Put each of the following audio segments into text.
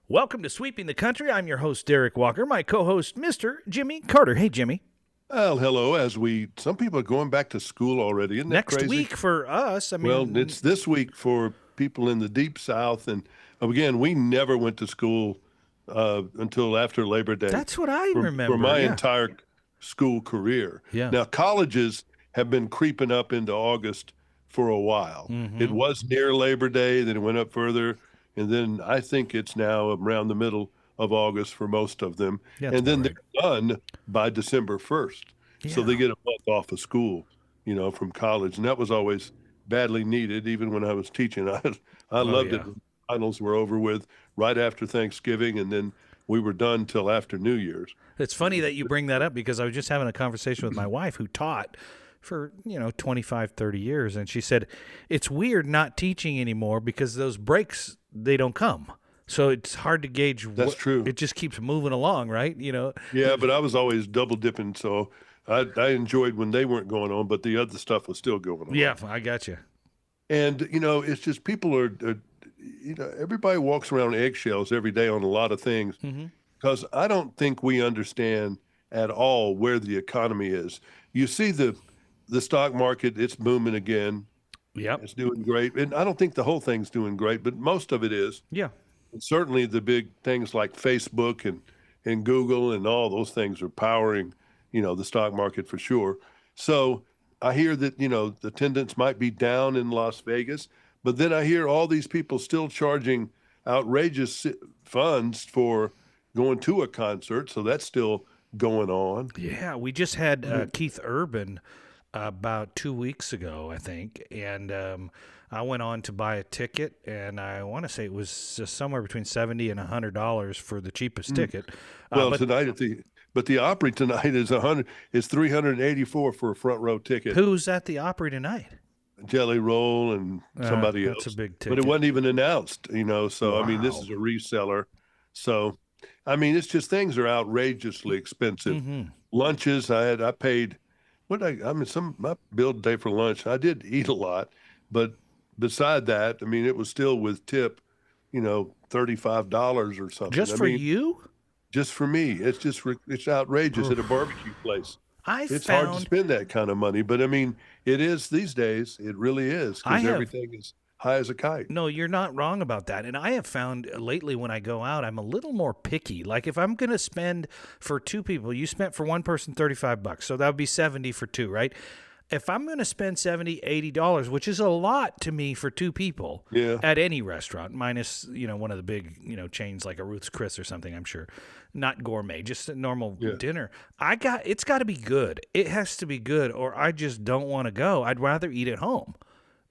Welcome to Sweeping the Country. I'm your host, Derek Walker. My co-host, Mr. Jimmy Carter. Hey, Jimmy. Well, hello. Some people are going back to school already. Isn't that Next crazy? week for us, Well, it's this week for people in the Deep South. And again, we never went to school until after Labor Day that's what I for remember. my yeah. entire school career. Yeah. Now, colleges have been creeping up into August for a while. Mhm. It was near Labor Day, then it went up further, and then I think it's now around the middle of August for most of them. Yeah, that's And then about they're done by December 1st. So Yeah. they get a month off of school, from college. And that was always badly needed, even when I was teaching. I loved yeah. it when finals were over with right after Thanksgiving, and then we were done till after New Year's. It's funny that you bring that up because I was just having a conversation with my wife who taught for, 25, 30 years. And she said, it's weird not teaching anymore because those breaks, they don't come. So it's hard to gauge. That's true. It just keeps moving along, right? Yeah, but I was always double dipping, so I enjoyed when they weren't going on, but the other stuff was still going on. Yeah, I got you. And, it's just people are everybody walks around eggshells every day on a lot of things because I don't think we understand at all where the economy is. You see the stock market, it's booming again. Yep. It's doing great. And I don't think the whole thing's doing great, but most of it is. Yeah. And certainly the big things like Facebook and Google and all those things are powering, the stock market for sure. So I hear that, the attendance might be down in Las Vegas, but then I hear all these people still charging outrageous funds for going to a concert. So that's still going on. Yeah, we just had Keith Urban about 2 weeks ago, I think, and I went on to buy a ticket, and I want to say it was somewhere between $70 and $100 for the cheapest ticket. Well, tonight but the Opry tonight is $384 for a front row ticket. Who's at the Opry tonight? Jelly Roll and somebody else. That's a big ticket. But it wasn't even announced, So, Wow. I mean, this is a reseller. So, I mean, it's just things are outrageously expensive. Lunches, I paid, my bill today for lunch, I did eat a lot. But beside that, I mean, it was still with tip, $35 or something. Just for you? Just for me. It's outrageous at a barbecue place. It's hard to spend that kind of money, but I mean, it is these days. It really is because everything is high as a kite. No, you're not wrong about that. And I have found lately when I go out, I'm a little more picky. Like if I'm going to spend for two people, you spent for one person $35, so that would be 70 for two, right? If I'm going to spend $70, $80, which is a lot to me for two people at any restaurant, minus, one of the big, chains like a Ruth's Chris or something, I'm sure, not gourmet, just a normal dinner. It's got to be good. It has to be good or I just don't want to go. I'd rather eat at home.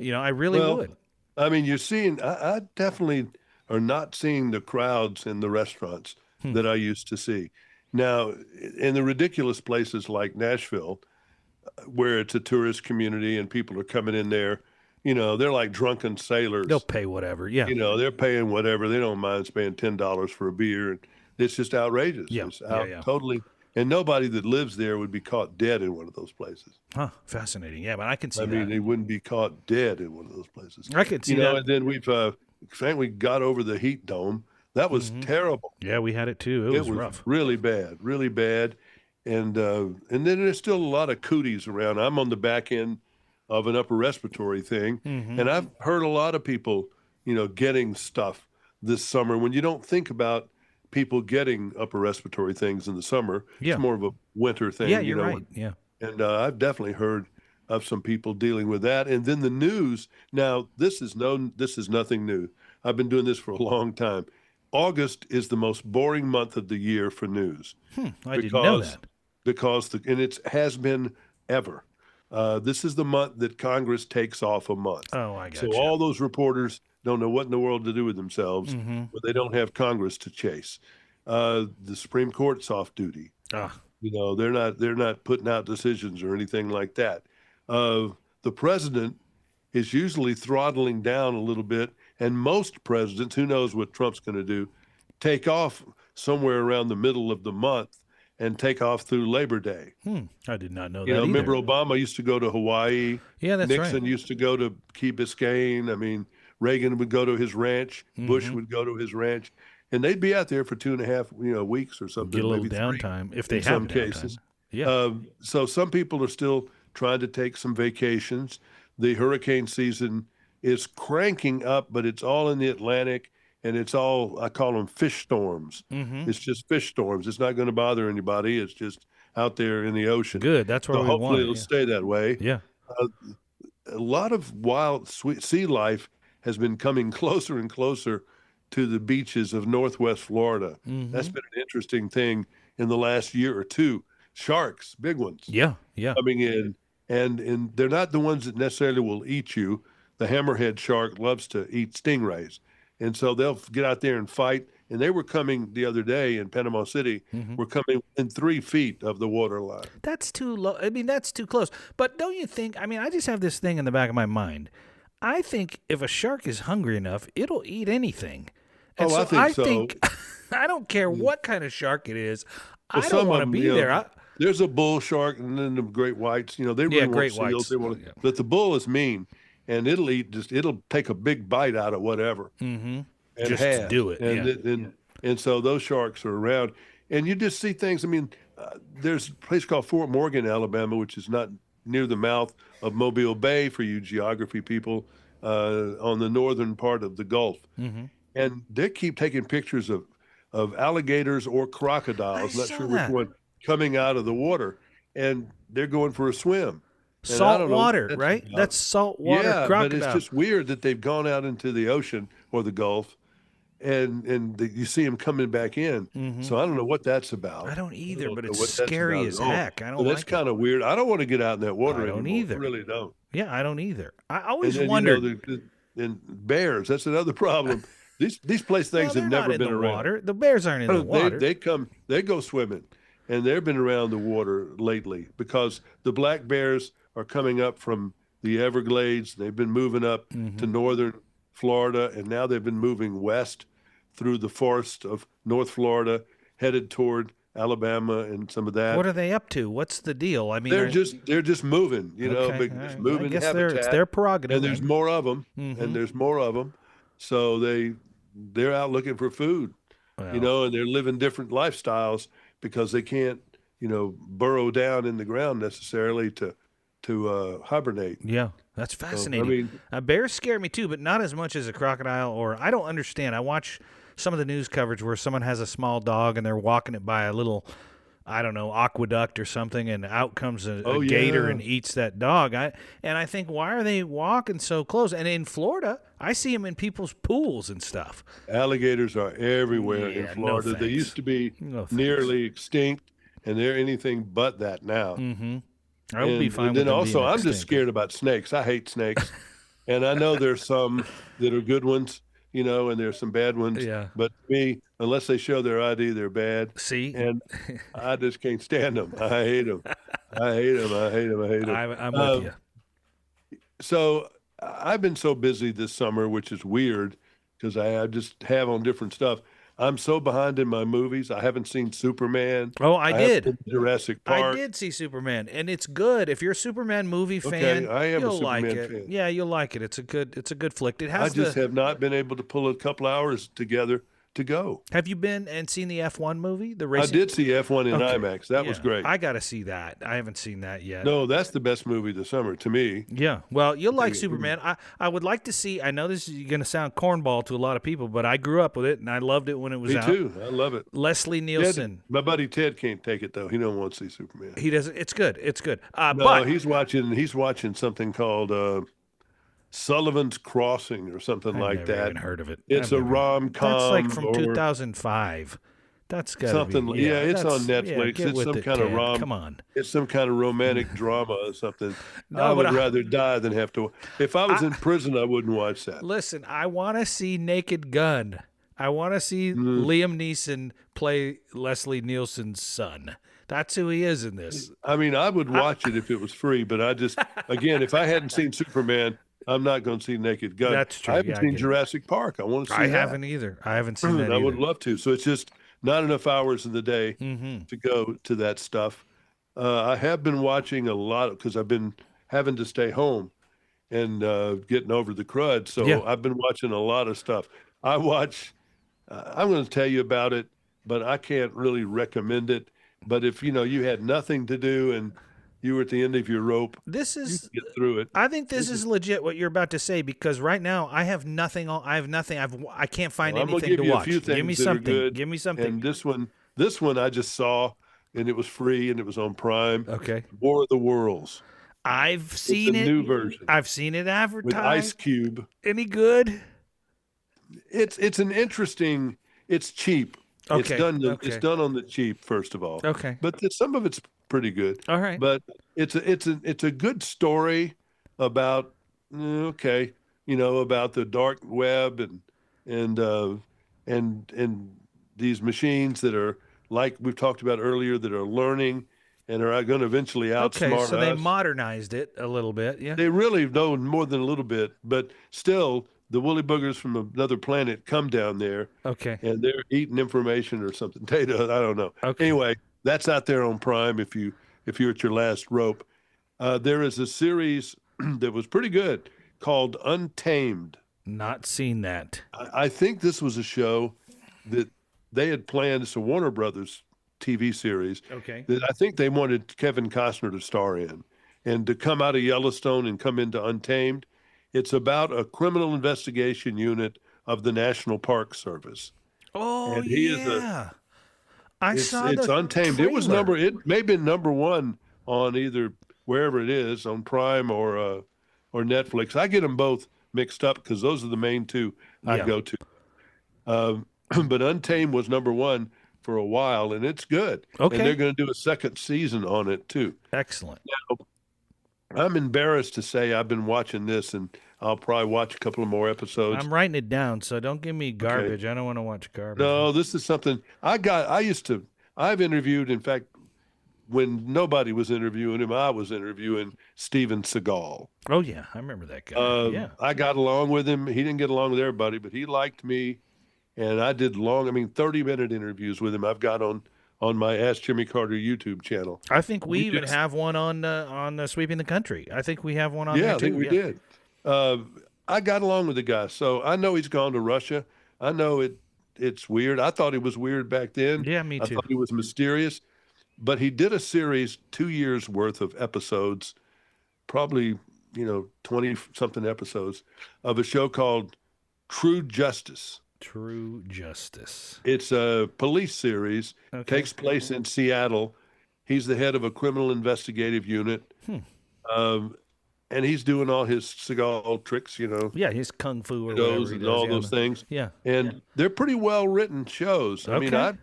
I really would. I mean, you're seeing, I definitely are not seeing the crowds in the restaurants that I used to see. Now, in the ridiculous places like Nashville, where it's a tourist community and people are coming in there, they're like drunken sailors. They'll pay whatever. Yeah. They're paying whatever. They don't mind spending $10 for a beer. And it's just outrageous. Yeah. It's totally. And nobody that lives there would be caught dead in one of those places. Huh. Fascinating. Yeah, but I can see that. I mean, they wouldn't be caught dead in one of those places. I could see that. And then we got over the heat dome. That was terrible. Yeah, we had it too. It was rough. Really bad, really bad. And then there's still a lot of cooties around. I'm on the back end of an upper respiratory thing, and I've heard a lot of people, getting stuff this summer. When you don't think about people getting upper respiratory things in the summer, it's more of a winter thing. Yeah, you're right. Yeah. And I've definitely heard of some people dealing with that. And then the news. Now, this is nothing new. I've been doing this for a long time. August is the most boring month of the year for news. I didn't know that. And it has been ever. This is the month that Congress takes off a month. Oh, I got So you. all those reporters don't know what in the world to do with themselves, but they don't have Congress to chase. The Supreme Court's off duty. They're not putting out decisions or anything like that. The president is usually throttling down a little bit, and most presidents, who knows what Trump's going to do, take off somewhere around the middle of the month and take off through Labor Day. I did not know that. Remember Obama used to go to Hawaii. Yeah, that's Nixon right. used to go to Key Biscayne. I mean, Reagan would go to his ranch. Bush would go to his ranch. and they'd be out there for 2.5, weeks or something, Get a little maybe 3 downtime if they in have some downtime. cases. Yeah. So some people are still trying to take some vacations. The hurricane season is cranking up, but it's all in the Atlantic, and it's all, I call them fish storms. Mm-hmm. It's just fish storms. It's not going to bother anybody. It's just out there in the ocean. Good. That's where So we hopefully want it. it'll Yeah. stay that way. Yeah. A lot of wild sweet sea life has been coming closer and closer to the beaches of Northwest Florida. Mm-hmm. That's been an interesting thing in the last year or two. Sharks, big ones, Yeah. Yeah. coming in, and they're not the ones that necessarily will eat you. The hammerhead shark loves to eat stingrays, and so they'll get out there and fight. And they were coming the other day in Panama City. Mm-hmm. Were coming in 3 feet of the water line. That's too low. I mean, that's too close. But don't you think? I mean, I just have this thing in the back of my mind. I think if a shark is hungry enough, it'll eat anything. And Oh, I think so. I don't care what kind of shark it is. Well, I some don't of want to them, be there. there's a bull shark, and then the great whites. They really want great seals. whites. They want, Yeah. but the bull is mean, and it'll take a big bite out of whatever. Mm-hmm. And Just to have. do it, And, yeah. and so those sharks are around, and you just see things. I mean, there's a place called Fort Morgan, Alabama, which is not near the mouth of Mobile Bay for you geography people, on the northern part of the Gulf. Mm-hmm. And they keep taking pictures of alligators or crocodiles, I not saw sure that. which one, coming out of the water, and they're going for a swim. And I Salt don't know what water, that's right? about. That's salt water Yeah, crocodile. but it's just weird that they've gone out into the ocean or the Gulf, and you see them coming back in. So I don't know what that's about. I don't either, but know it's what that's scary about as at all. heck. I don't But that's like it. kind of weird. I don't want to get out in that water I don't anymore. either. I really don't. Yeah, I don't either. I And always then, wondered. and bears, that's another problem. These place Well, things they're have not never in been the around. water. The bears aren't in the water. They go swimming, and they've been around the water lately because the black bears are coming up from the Everglades. They've been moving up to northern Florida, and now they've been moving west through the forest of North Florida, headed toward Alabama and some of that. What are they up to? What's the deal? I mean, they're just moving, okay, just all right. moving I guess habitat. it's their prerogative. And there's then. more of them, Mhm. and there's more of them. So they're out looking for food, Well, and they're living different lifestyles because they can't, burrow down in the ground necessarily to hibernate. yeah, that's fascinating. mean- Bears scare me too, but not as much as a crocodile. Or I don't understand. I watch some of the news coverage where someone has a small dog and they're walking it by a little, I don't know, aqueduct or something, and out comes a Oh, gator yeah. and eats that dog. I think, why are they walking so close? And in Florida, I see them in people's pools and stuff. Alligators are everywhere in Yeah, no Florida. They thanks. used to be No thanks. nearly extinct, and they're anything but that now. Mm-hmm. I would be fine And with then them also, being I'm just extinct. scared about snakes. I hate snakes, and I know there's some that are good ones, and there's some bad ones. Yeah. But to me, unless they show their ID, they're bad. See, And I just can't stand them. I hate them. I hate them. I hate them. I hate them. I'm with you. So I've been so busy this summer, which is weird because I just have on different stuff. I'm so behind in my movies. I haven't seen Superman. Oh, I haven't did. seen Jurassic I Park. did see Superman, and it's good. If you're a Superman movie fan, I am a you'll like Superman it. fan. Yeah, you'll like it. It's a good flick. It I has just have not been able to pull a couple hours together to go. Have you been and seen the F1 movie? The I racing. did see F1 in Okay. IMAX. That was Yeah, great. I got to see that. I haven't seen that yet. No, that's the best movie this summer to me. Yeah. Well, you'll like you. Superman. I would like to see. I know this is going to sound cornball to a lot of people, but I grew up with it and I loved it when it was Me out. too. I love it. Leslie Nielsen. My buddy Ted can't take it though. He don't want to see Superman. He doesn't. It's good. It's good. No, But he's watching something called Sullivan's Crossing or something I've like never that. even heard of it. It's I've a never- rom-com. That's like from or 2005. That's got something. Be, Yeah, it's on that's- yeah, Netflix. get It's with some it, kind of Ted. rom. Come on. It's some kind of romantic drama or something. No, I but would rather die than have to. If I was in prison, I wouldn't watch that. Listen, I want to see Naked Gun. I want to see Mm. Liam Neeson play Leslie Nielsen's son. That's who he is in this. I mean, I would watch it if it was free, but I just, again, if I hadn't seen Superman, I'm not going to see Naked Gun. That's true. I haven't Yeah, I seen get it. Jurassic Park. I want to see I that. haven't either. I haven't seen that I would either. love to. So it's just not enough hours in the day Mm-hmm. to go to that stuff. I have been watching a lot because I've been having to stay home and getting over the crud. So Yeah. I've been watching a lot of stuff. I watch I'm going to tell you about it, but I can't really recommend it. But if you had nothing to do and you were at the end of your rope, This you is can get through it. I think this is legit what you're about to say because right now I have nothing. I have nothing. I can't find Well, I'm going to anything give to you a watch. few things Give me that are something. good. Give me something. And this one I just saw, and it was free, and it was on Prime. Okay. War of the Worlds. I've It's seen a it. new version I've seen it with Ice advertised. Cube. Any good? It's an interesting. It's cheap. Okay. It's done on the cheap, first of all. Okay. But some of it's pretty good. All right. But it's a good story about about the dark web and these machines that are like we've talked about earlier that are learning and are going to eventually outsmart Okay, so they us. modernized it a little bit, yeah. They really know more than a little bit, but still, the woolly boogers from another planet come down there, Okay. and they're eating information or something. Data, I don't know. Okay. Anyway, that's out there on Prime if you're at your last rope. There is a series that was pretty good called Untamed. Not seen that. I think this was a show that they had planned. It's a Warner Brothers TV series Okay. that I think they wanted Kevin Costner to star in and to come out of Yellowstone and come into Untamed. It's about a criminal investigation unit of the National Park Service. Oh, And he yeah. It's Untamed. Trailer. It may have been number one on either wherever it is on Prime or Netflix. I get them both mixed up because those are the main two I Yeah. go to. But Untamed was number one for a while, and it's good. Okay. And they're going to do a second season on it too. Excellent. I'm embarrassed to say I've been watching this, and I'll probably watch a couple of more episodes. I'm writing it down, so don't give me garbage. I don't want to watch garbage. No, this is something I've interviewed, in fact, when nobody was interviewing him, I was interviewing Steven Seagal. Oh, yeah. I remember that guy. Yeah. I got along with him. He didn't get along with everybody, but he liked me. And I did 30-minute interviews with him. I've got on my Ask Jimmy Carter YouTube channel. I think we even have one on Sweeping the Country. I think we have one on there, Yeah, I too. think we did. I got along with the guy. So I know he's gone to Russia. I know it's weird. I thought he was weird back then. Yeah, me I too. thought he was mysterious. But he did a series, 2 years worth of episodes, probably, 20-something episodes, of a show called True Justice. True Justice. It's a police series, Okay. takes place in Seattle. He's the head of a criminal investigative unit. And he's doing all his Seagal tricks, Yeah, his kung fu or those whatever he and does. all Yeah, those things. Yeah. And they're pretty well written shows. I mean, Okay.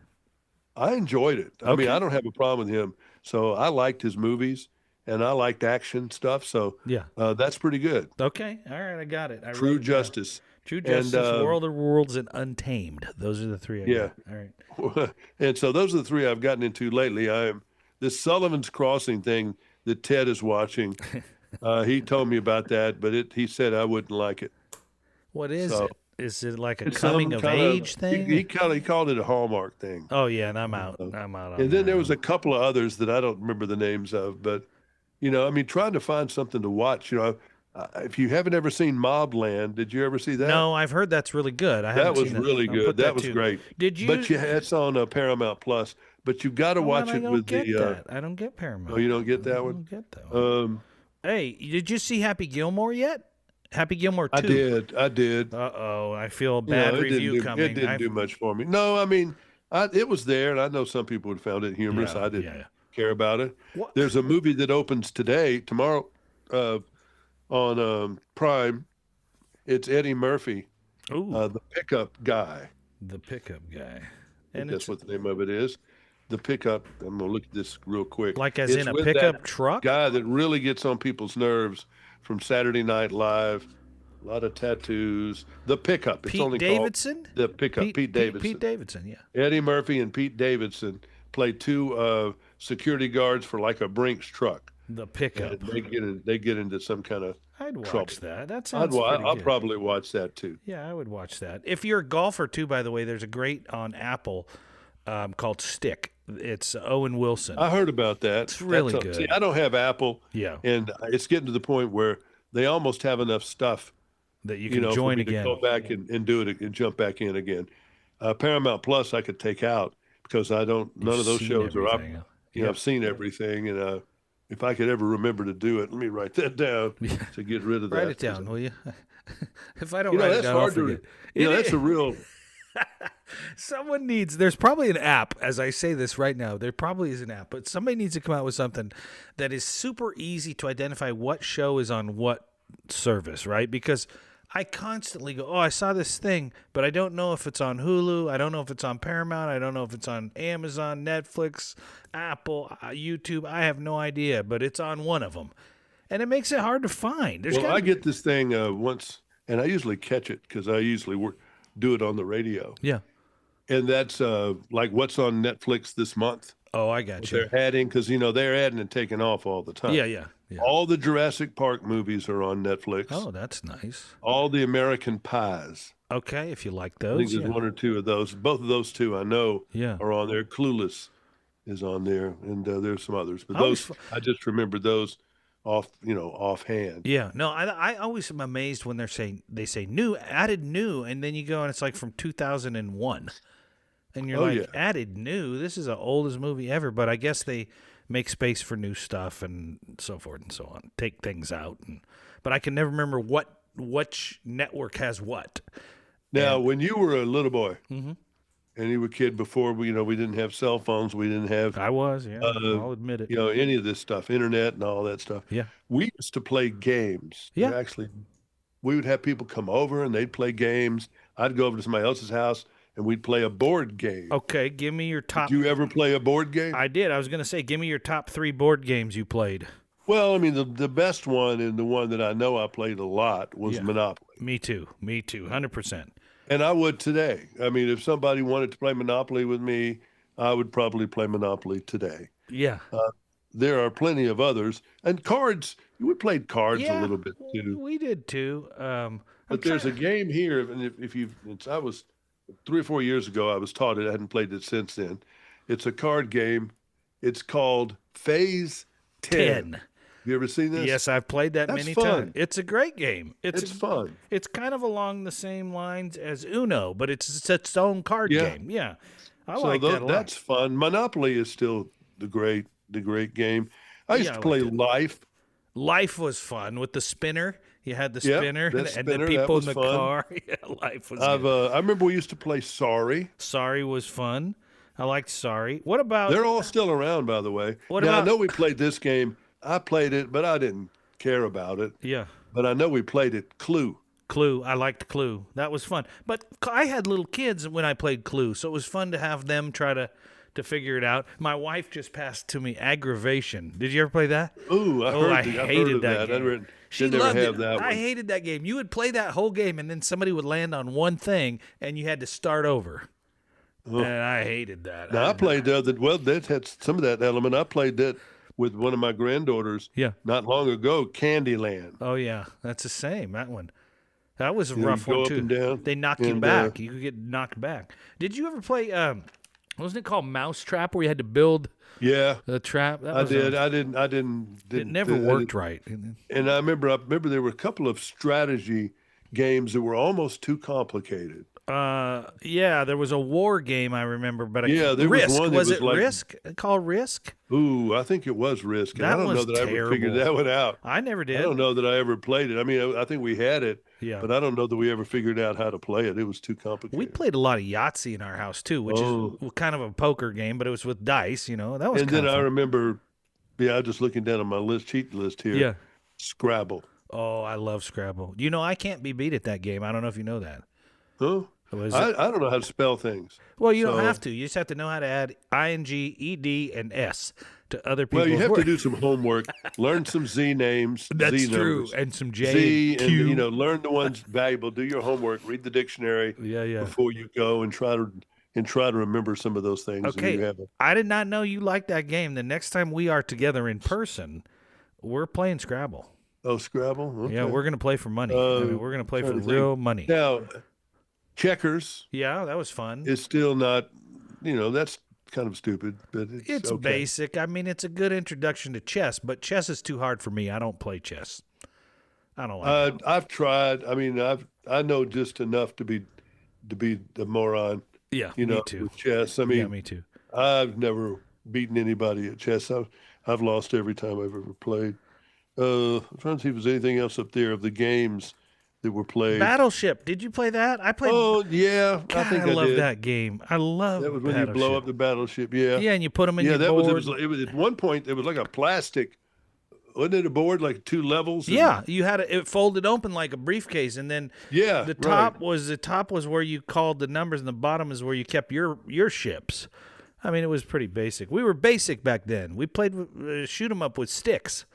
I enjoyed it. I mean, Okay. I don't have a problem with him. So I liked his movies and I liked action stuff. So Yeah. that's pretty good. Okay. All right. I got it. I True wrote it down. Justice. True Justice, And, World of Worlds, and Untamed. Those are the three I Yeah. got. All right. And so those are the three I've gotten into lately. This Sullivan's Crossing thing that Ted is watching. He told me about that, but he said I wouldn't like it. What is So, it? Is it like a It's some coming of kind age thing? He called it a Hallmark thing. Oh, yeah, and I'm out. I'm out on And then that. there was a couple of others that I don't remember the names of, but I mean, trying to find something to watch. If you haven't ever seen Mobland, did you ever see that? No, I've heard that's really good. I that haven't was seen really I'll good. put That was too. great. Did you? But it's on Paramount Plus. But you've got to watch I it don't with get the. that. I don't get Paramount. Oh, you don't get that I one. don't get that one. Hey, did you see Happy Gilmore yet? Happy Gilmore 2. I did. Uh-oh, I feel a bad review coming. It didn't do much for me. No, I mean, it was there, and I know some people would found it humorous. I didn't care about it. What? There's a movie that opens tomorrow, on Prime. It's Eddie Murphy, Ooh, the pickup guy. the pickup guy. I think And that's it's what the name of it is. The pickup. I'm gonna look at this real quick. like as It's in a with pickup that truck? guy that really gets on people's nerves from Saturday Night Live. A lot of tattoos. The pickup. It's Pete only Davidson? called the pickup. Pete Davidson. Pete Davidson, yeah. Eddie Murphy and Pete Davidson played two security guards for like a Brinks truck. The pickup. And they get into some kind of I'd watch trouble. that. That sounds pretty I'll good. probably watch that too. Yeah, I would watch that. If you're a golfer too, by the way, there's a great on Apple called Stick. It's Owen Wilson. I heard about that. It's really good. See, I don't have Apple, Yeah, and it's getting to the point where they almost have enough stuff, that you can for join me again. to go back and do it and jump back in again. Paramount Plus I could take out because none of those shows are up. I've seen everything, and if I could ever remember to do it, let me write that down to get rid of that. Write it down, will you? If I don't write it down, I'll forget. That's a real. Someone needs. There's probably an app. As I say this right now, there probably is an app, but somebody needs to come out with something that is super easy to identify what show is on what service, right? Because I constantly go, oh, I saw this thing, but I don't know if it's on Hulu. I don't know if it's on Paramount. I don't know if it's on Amazon, Netflix, Apple, YouTube. I have no idea, but it's on one of them. And it makes it hard to find. I get this thing once, and I usually catch it because I usually do it on the radio. Yeah. And that's like what's on Netflix this month. Oh, I got you. They're adding, because, they're adding and taking off all the time. Yeah. All the Jurassic Park movies are on Netflix. Oh, that's nice. All the American Pies. Okay, if you like those. I think there's one or two of those. Both of those two I know are on there. Clueless is on there, and there's some others. But I just remembered those offhand. Yeah, no, I always am amazed when they say new, added new, and then you go and it's like from 2001. And you're added new. This is the oldest movie ever, but I guess they make space for new stuff and so forth and so on. Take things out, but I can never remember which network has what. Now, when you were a little boy, and you were a kid before we didn't have cell phones, we didn't have. I was, I'll admit it. Any of this stuff, internet and all that stuff. Yeah, we used to play games. Yeah, actually, we would have people come over and they'd play games. I'd go over to somebody else's house and we'd play a board game. Okay, give me your top. Did you ever play a board game? I did. I was going to say, give me your top 3 board games you played. Well, I mean, the best one, and the one that I know I played a lot, was Monopoly. Me too, 100%. And I would today. I mean, if somebody wanted to play Monopoly with me, I would probably play Monopoly today. Yeah. There are plenty of others. And cards, we played cards a little bit too. We did too. But there's a game here, and I was 3 or 4 years ago, I was taught it. I hadn't played it since then. It's a card game. It's called Phase 10. Have you ever seen this? Yes, I've played that many times. It's a great game. It's fun. It's kind of along the same lines as Uno, but it's its own card game. Yeah, I like that a lot. That's fun. Monopoly is still the great game. I used to play Life. Life was fun with the spinner. You had the spinner and the people in the car. Yeah, Life was good. I remember we used to play Sorry. Sorry was fun. I liked Sorry. What about... They're all still around, by the way. I know we played this game. I played it, but I didn't care about it. Yeah. But I know we played it. Clue. I liked Clue. That was fun. But I had little kids when I played Clue, so it was fun to have them try to figure it out. My wife just passed to me Aggravation. Did you ever play that? Ooh, I hated that game. She loved it. I hated that game. You would play that whole game, and then somebody would land on one thing, and you had to start over. And I hated that. Now, I played that had some of that element. I played that with one of my granddaughters not long ago, Candyland. Oh, yeah. That's the same, that one. That was a rough one, too. Up and down, they knock you back. You could get knocked back. Did you ever play, wasn't it called Mousetrap, where you had to build the trap? I did. I didn't. It never worked right. And I remember there were a couple of strategy games that were almost too complicated. There was a war game I remember, but there was one. Was it Risk? Called Risk? Ooh, I think it was Risk. And I don't know that I ever figured that one out. I never did. I don't know that I ever played it. I mean, I think we had it, but I don't know that we ever figured out how to play it. It was too complicated. We played a lot of Yahtzee in our house too, which is kind of a poker game, but it was with dice. That was. And then I remember, just looking down on my cheat list here. Yeah, Scrabble. Oh, I love Scrabble. I can't be beat at that game. I don't know if you know that. Huh? I don't know how to spell things. Well, you don't have to. You just have to know how to add ing, ed, and s to other people's Well, you have to do some homework. Learn some Z names. That's Z true. Numbers. And some J Z, and Q. And, learn the ones valuable. Do your homework. Read the dictionary before you go and try to remember some of those things. Okay. I did not know you liked that game. The next time we are together in person, we're playing Scrabble. Oh, Scrabble? Okay. Yeah, we're going to play for money. We're going to play for real money. Now, checkers. Yeah, that was fun. It's still not, that's kind of stupid, but it's okay. Basic. I mean, it's a good introduction to chess, but chess is too hard for me. I don't play chess. I don't like it. I've tried. I mean, I know just enough to be the moron Yeah, You me know, too. with chess. I Yeah, mean, me too. I've never beaten anybody at chess. I've lost every time I've ever played. I'm trying to see if there's anything else up there of the games that were played. Battleship. Did you play that? I played. Oh yeah, I God, I think I love did. that game. I That love was when you blow Battleship. up the battleship. Yeah, Yeah, and you put them in yeah. your That was it. board. Was at one point it was like a plastic. Wasn't it a board like two levels? And Yeah, you had it folded open like a briefcase, and then yeah, the right. top was where you called the numbers, and the bottom is where you kept your ships. I mean, it was pretty basic. We were basic back then. We played shoot 'em up with sticks.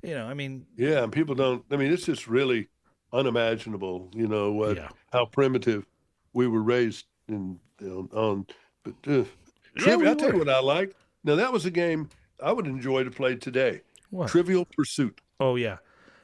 You know, I mean, Yeah, and people don't. I mean, it's just really unimaginable. You know what? yeah, How primitive we were raised in on. But yeah, trivia. we I'll tell you were. what I liked. Now that was a game I would enjoy to play today. What? Trivial Pursuit. Oh yeah,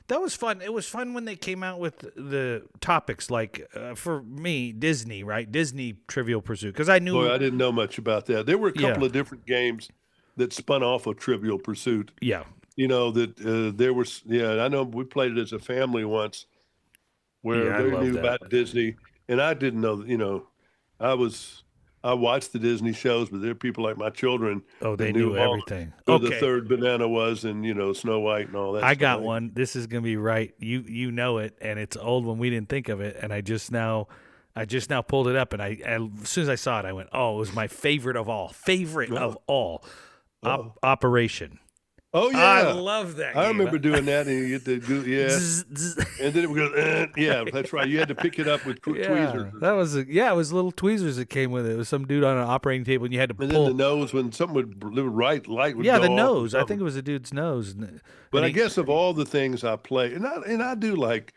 that was fun. It was fun when they came out with the topics like for me Disney, right? Disney Trivial Pursuit, because I Boy, knew. I didn't know much about that. There were a couple Yeah, of different games that spun off of Trivial Pursuit. yeah, You know that there was. Yeah, I know we played it as a family once, where yeah. I they love knew that. about Disney, and I didn't know. You know, I was I watched the Disney shows, but there are people like my children Oh, that they knew knew all everything. who the Okay, third banana was, and Snow White and all that I stuff. got one. This is gonna be right. You know it, and it's old when we didn't think of it, and I just now pulled it up, and as soon as I saw it, I went, "Oh, it was my favorite of all. Favorite of all. Oh, Operation. oh I yeah, love that I game. remember doing that, and you get the yeah, Zzz, zzz. and then it would go, yeah, that's right. You had to pick it up with Yeah, tweezers, that was it was little tweezers that came with it. It was some dude on an operating table, and you had to and then the pull. nose when something would right light would Yeah, go the off or nose. I think something. it was the dude's nose. But And I he, guess of all the things I play, and I do like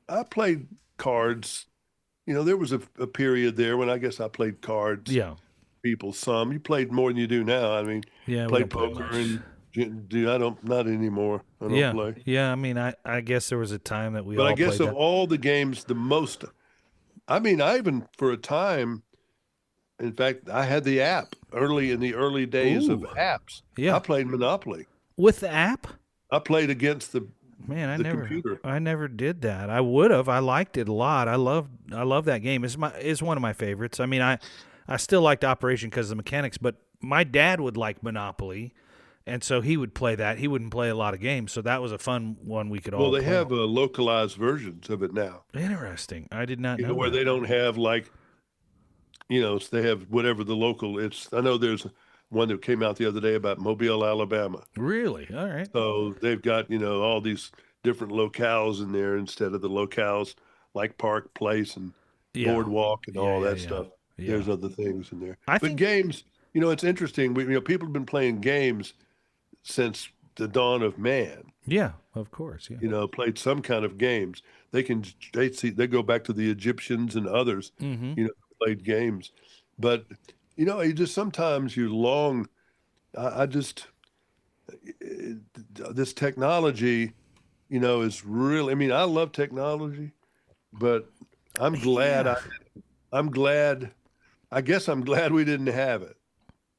I played cards. There was a period there when I guess I played cards. yeah, People, some you played more than you do now. I mean, yeah, we played don't play poker much. and do I don't not anymore. I don't Yeah, play. yeah. I mean, I guess there was a time that we But I all guess played of that. all the games, the most. I mean, I even for a time. In fact, I had the app early in the early days of Ooh, apps. yeah. I played Monopoly. With the app. I played against Man, the computer. I never did that. I would have. I liked it a lot. I love that game. It's one of my favorites. I mean, I still liked Operation because of the mechanics, but my dad would like Monopoly, and so he would play that. He wouldn't play a lot of games, so that was a fun one we could all Well, they play. have localized versions of it now. Interesting. I did not know Where that. they don't have like, they have whatever the local. I know there's one that came out the other day about Mobile, Alabama. Really? All right. So they've got all these different locales in there instead of the locales like Park Place and Yeah. Boardwalk and all Yeah, that yeah. stuff. Yeah. There's other things in there. I But think games, it's interesting. People have been playing games since the dawn of man. yeah, of course, yeah. Played some kind of games. They go back to the Egyptians and others, Mhm. played games. But you just sometimes you long. I just this technology, is really. I mean, I love technology, but I'm glad Yeah. I'm glad. I guess I'm glad we didn't have it.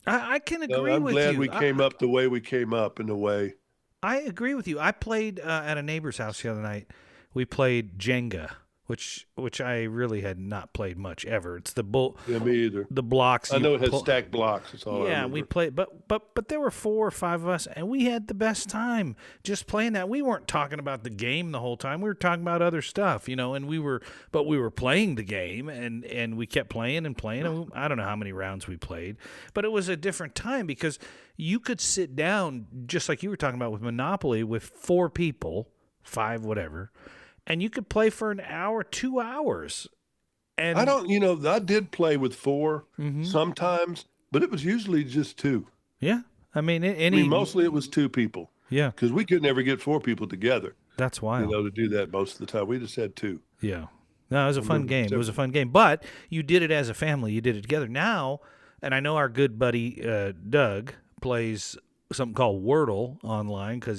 I can agree I'm with glad you. we came up the way we came up in a way. I agree with you. I played at a neighbor's house the other night. We played Jenga, which I really had not played much ever. It's Yeah, me either. the blocks. I you know it has pull- stacked blocks. That's all I Yeah, remember. we played, but there were 4 or 5 of us, and we had the best time just playing that. We weren't talking about the game the whole time. We were talking about other stuff, and we were playing the game, and we kept playing and playing. And I don't know how many rounds we played, but it was a different time because you could sit down just like you were talking about with Monopoly with 4 people, 5, whatever, and you could play for an hour, 2 hours. And I don't, I did play with 4 Mhm. sometimes, but it was usually just 2. yeah, I mean, I mean, mostly it was 2 people yeah, because we could never get 4 people together, that's wild. to do that most of the time. We just had 2. Yeah. No, it was a fun remember game. It was a several. fun game. But you did it as a family. You did it together. Now, and I know our good buddy Doug plays something called Wordle online because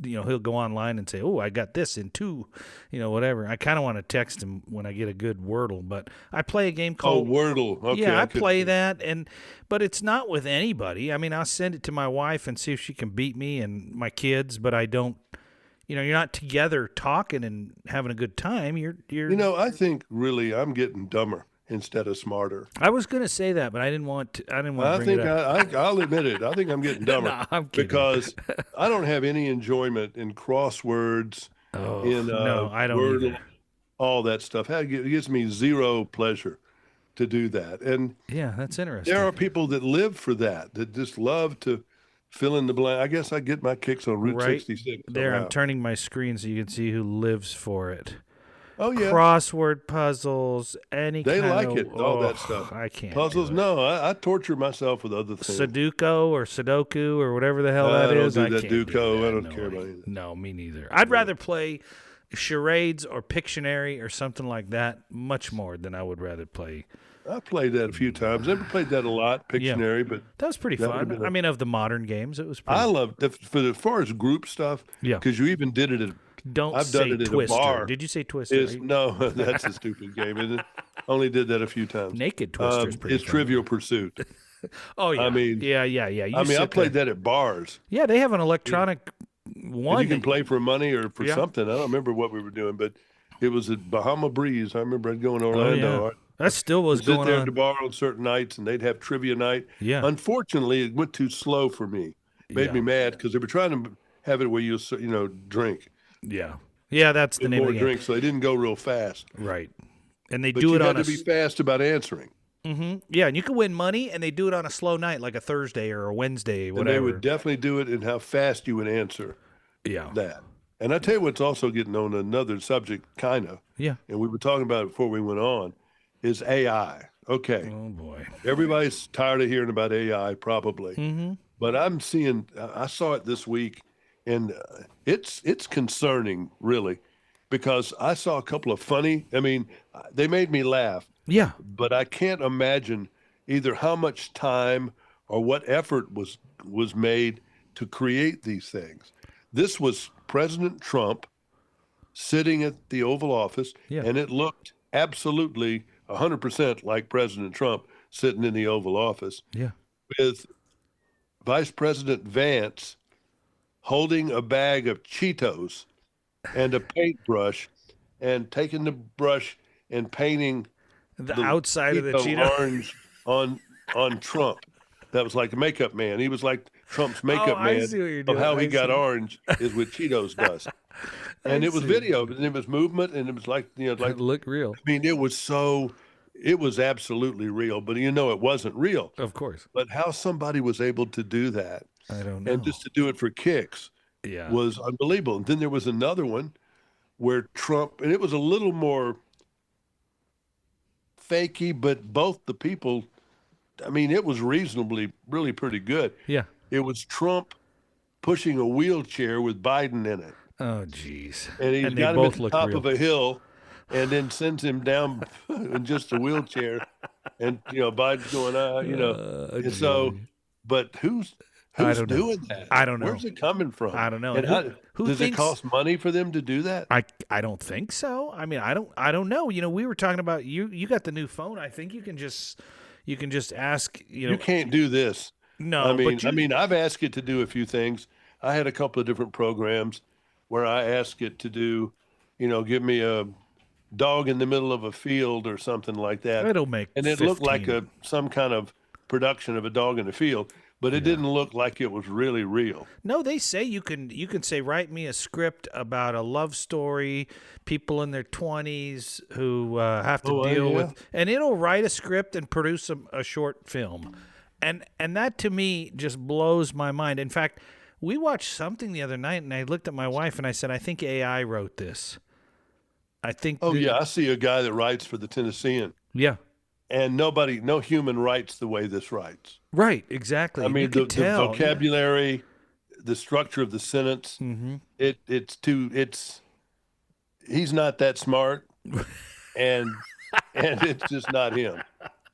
he'll go online and say, "Oh, I got this in 2," whatever. I kind of want to text him when I get a good Wordle, but I play a game Oh, called Wordle. Okay. yeah, I could- play that, but it's not with anybody. I mean, I'll send it to my wife and see if she can beat me and my kids, but I don't. You're not together talking and having a good time. You're I think really I'm getting dumber. instead of smarter. I was going to say that, but I didn't want to. I didn't want to I bring think it up. I'll admit it. I think I'm getting dumber No, I'm kidding. because I don't have any enjoyment in crosswords, in no, I don't Wordle, either. all that stuff. It gives me zero pleasure to do that. And Yeah, that's interesting. there are people that live for that just love to fill in the blank. I guess I get my kicks on Route Right 66. there, somehow. I'm turning my screen so you can see who lives for it. Oh, yeah. Crossword puzzles, any They kind like of, it, all that stuff. I can't. Puzzles, do it. no. I torture myself with other things. Sudoku or Sudoku or whatever the hell I that don't is. do I that can't do Duco. that. I don't No care way. about anything. No, me neither. I'd rather play charades or Pictionary or something like that much more than I would rather play. I played that a few times. Never played that a lot, Pictionary, but That was pretty That would've fun. been I mean, of the modern games, it was pretty. I loved it as far as group stuff. Yeah. Because you even did it at Don't I've say done it at a Twister. bar. Did you say Twister? is no, that's a stupid game, isn't it? Only did that a few times. Naked Twister is pretty It's fun. Trivial Pursuit. Oh yeah. I mean- yeah. You I sit played there. that at bars. Yeah, they have an electronic And one. you can play for money or for Yeah. something. I don't remember what we were doing, but it was at Bahama Breeze. I remember I'd go in Orlando. yeah. That still was I'd sit going there at on. the bar on certain nights, and they'd have trivia night. Yeah. Unfortunately, it went too slow for me. Made Yeah. me mad because they were trying to have it where you drink. Yeah. Yeah, that's the Get name more of the game. drinks, so they didn't go real fast. Right. And they But do you it on got a to be fast about answering. Yeah, and you can win money, and they do it on a slow night, like a Thursday or a Wednesday, And whatever. they would definitely do it and how fast you would answer yeah. that. And I tell you what's also getting on another subject, kind of, Yeah. and we were talking about it before we went on, is AI. Okay. Oh boy. Everybody's tired of hearing about AI, probably. Mm-hmm. But I saw it this week, and it's concerning, really, because I saw a couple of funny, they made me laugh, Yeah. but I can't imagine either how much time or what effort was made to create these things. This was President Trump sitting at the Oval Office, Yeah. and it looked absolutely 100% like President Trump sitting in the Oval Office Yeah. with Vice President Vance holding a bag of Cheetos and a paintbrush and taking the brush and painting The outside of the Cheeto. orange on Trump. That was like a makeup man. He was like Trump's makeup I man. see what you're Of doing. how he I got see. orange is with Cheetos dust. And it was see. video, and it was movement, and it was like It looked real. it was absolutely real, but it wasn't real. Of course. But how somebody was able to do that I don't know. and just to do it for kicks yeah. was unbelievable. And then there was another one where Trump, and it was a little more fakey, but both the people, it was reasonably, really pretty good. Yeah. It was Trump pushing a wheelchair with Biden in it. Oh, jeez. And he's they got him at both the look top real. of a hill and then sends him down in just a wheelchair. And, Biden's going, And so, but who's I don't know. doing that? I don't know. Where's it coming from? I don't know. And And who does thinks- it cost money for them to do that? I don't think so. I don't know. We were talking about you got the new phone. I think you can just ask, You can't do this. No, but I've asked it to do a few things. I had a couple of different programs where I asked it to do, give me a dog in the middle of a field or something like that. it'll make And it looked like 15. some kind of production of a dog in a field, but it didn't look like it was really real. No, they say you can say write me a script about a love story, people in their 20s who have to deal yeah. with, and it'll write a script and produce a short film, and that to me just blows my mind. In fact, we watched something the other night, and I looked at my wife and I said, I think AI wrote this. I think. Oh, yeah. I see a guy that writes for the Tennessean, Yeah. and no human writes the way this writes. Right. Exactly. You the could tell. vocabulary, the structure of the sentence, Mm-hmm. he's not that smart, and it's just not him.